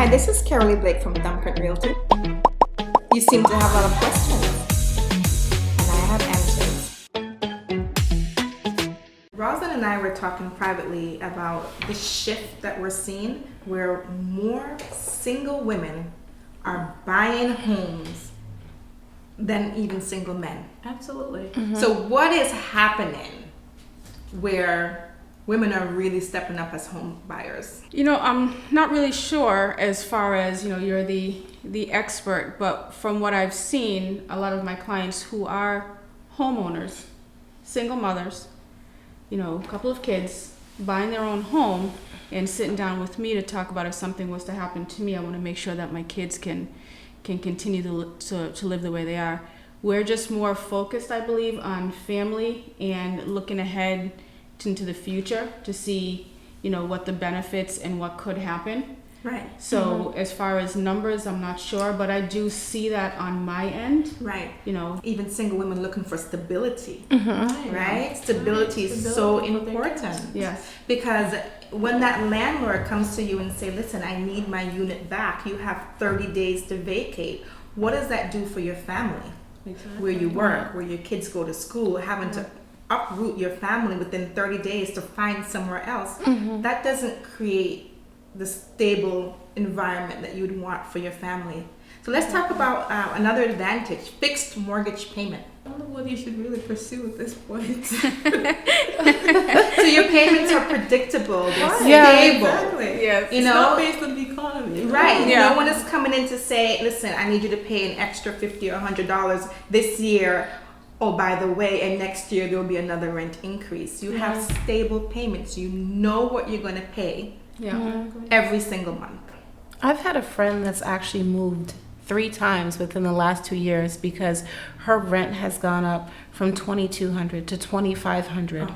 Hi, this is Kerrilee Blake from Thumbprint Realty. You seem to have a lot of questions, and I have answers. Rosalind and I were talking privately about the shift that we're seeing where more single women are buying homes than even single men. Absolutely. Mm-hmm. So what is happening where women are really stepping up as home buyers? I'm not really sure as far as, you're the expert, but from what I've seen, a lot of my clients who are homeowners, single mothers, a couple of kids, buying their own home and sitting down with me to talk about if something was to happen to me, I want to make sure that my kids can continue to live the way they are. We're just more focused, I believe, on family and looking ahead into the future to see, what the benefits and what could happen. Right. So as far as numbers, I'm not sure, but I do see that on my end. Right. Even single women looking for stability. Mm-hmm. Right? Stability is so important. Yes. Because when that landlord comes to you and say, listen, I need my unit back, you have 30 days to vacate. What does that do for your family? Exactly. Where you work, where your kids go to school, having to uproot your family within 30 days to find somewhere else. Mm-hmm. That doesn't create the stable environment that you'd want for your family. So let's talk about another advantage, fixed mortgage payment. I don't know whether you should really pursue at this point. So your payments are predictable, they're stable. Exactly. Yes. It's not based on the economy. Right. Yeah. No one is coming in to say, listen, I need you to pay an extra $50 or $100 this year. Oh, by the way, and next year there'll be another rent increase. You have stable payments. You know what you're going to pay every single month. I've had a friend that's actually moved 3 times within the last 2 years because her rent has gone up from $2,200 to $2,500. Oh.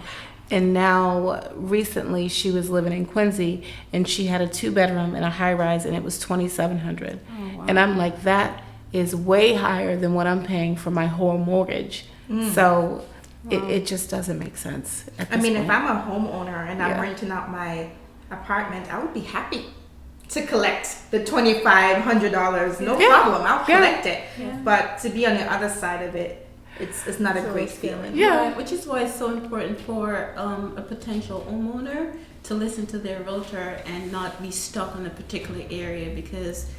And now recently she was living in Quincy and she had a 2-bedroom and a high rise and it was $2,700. Oh, wow. And I'm like, that is way higher than what I'm paying for my whole mortgage. So it just doesn't make sense. If I'm a homeowner and I'm renting out my apartment, I would be happy to collect the $2,500. No problem, I'll collect it. Yeah. But to be on the other side of it, it's not a great feeling. Yeah, which is why it's so important for a potential homeowner to listen to their realtor and not be stuck on a particular area, because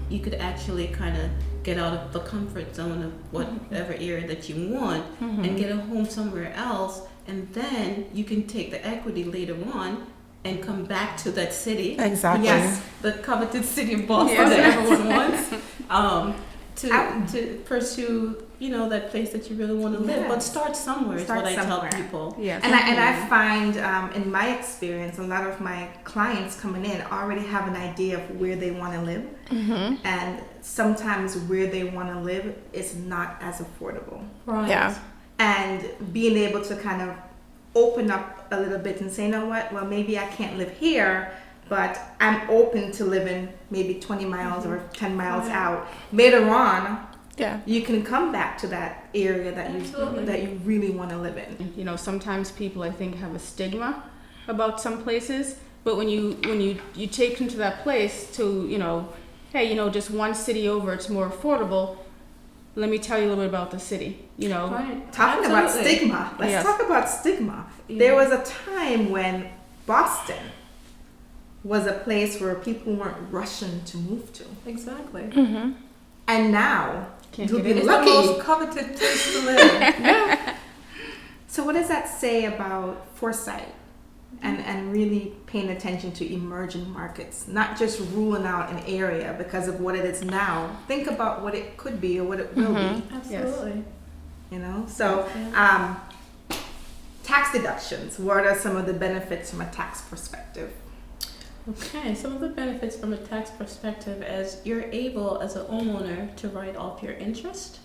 you could actually kind of get out of the comfort zone of whatever area that you want and get a home somewhere else, and then you can take the equity later on and come back to that city. Exactly. Yes, the coveted city of Boston that everyone wants. To pursue, that place that you really want to live. But start somewhere is what I tell people. Yes. And I find, in my experience, a lot of my clients coming in already have an idea of where they want to live. Mm-hmm. And sometimes where they want to live is not as affordable. Right. Yeah. And being able to kind of open up a little bit and say, you know what, well, maybe I can't live here, but I'm open to living maybe 20 miles or 10 miles out. Later on, you can come back to that area that you really want to live in. Sometimes people, I think, have a stigma about some places, but when you take them to that place to, hey, just one city over, it's more affordable. Let me tell you a little bit about the city, Right. Talking about stigma. Let's talk about stigma. Yeah. There was a time when Boston was a place where people weren't rushing to move to. Exactly. Mm-hmm. And now, you'll be lucky. It's the most coveted place to live. So what does that say about foresight and really paying attention to emerging markets? Not just ruling out an area because of what it is now. Think about what it could be or what it will be. Absolutely. Yes. So tax deductions. What are some of the benefits from a tax perspective? Okay, some of the benefits from a tax perspective is you're able, as a homeowner, to write off your interest.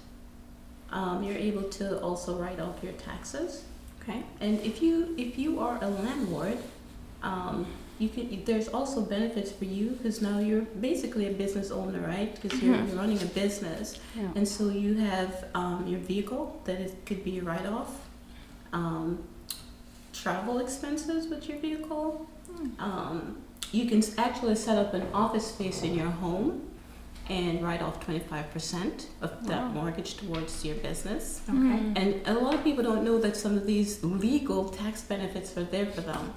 You're able to also write off your taxes. Okay. And if you are a landlord, there's also benefits for you, because now you're basically a business owner, right? Because you're running a business, and so you have your vehicle that could be a write-off, travel expenses with your vehicle. you can actually set up an office space in your home and write off 25% of that mortgage towards your business. Okay. And a lot of people don't know that some of these legal tax benefits are there for them.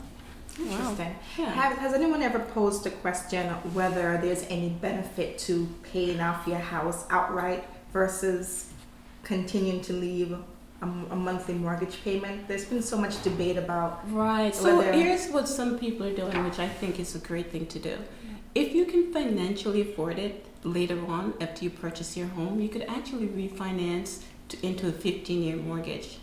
Interesting. Yeah. Has anyone ever posed a question whether there's any benefit to paying off your house outright versus continuing to leave a monthly mortgage payment? There's been so much debate about. Right. So whether- here's what some people are doing, which I think is a great thing to do. If you can financially afford it later on after you purchase your home, you could actually refinance into a 15-year mortgage,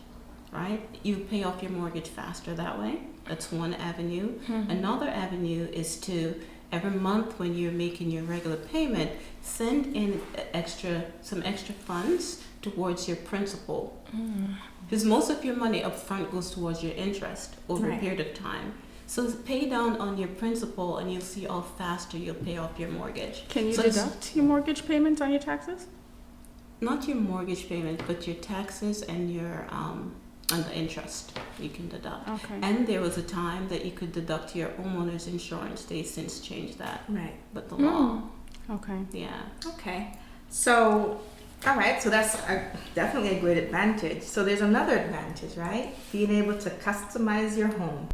right? You pay off your mortgage faster that way. That's one avenue. Another avenue is to, every month when you're making your regular payment, send in some extra funds towards your principal. Because most of your money up front goes towards your interest over a period of time. So pay down on your principal and you'll see how faster you'll pay off your mortgage. Can you So deduct your mortgage payments on your taxes? not your mortgage payment, but your taxes and your and the interest you can deduct. Okay. And there was a time that you could deduct your homeowner's insurance. They since changed that. Right. But the law, Okay. yeah. Okay. So, all right. So that's definitely a great advantage. So there's another advantage, right? Being able to customize your home.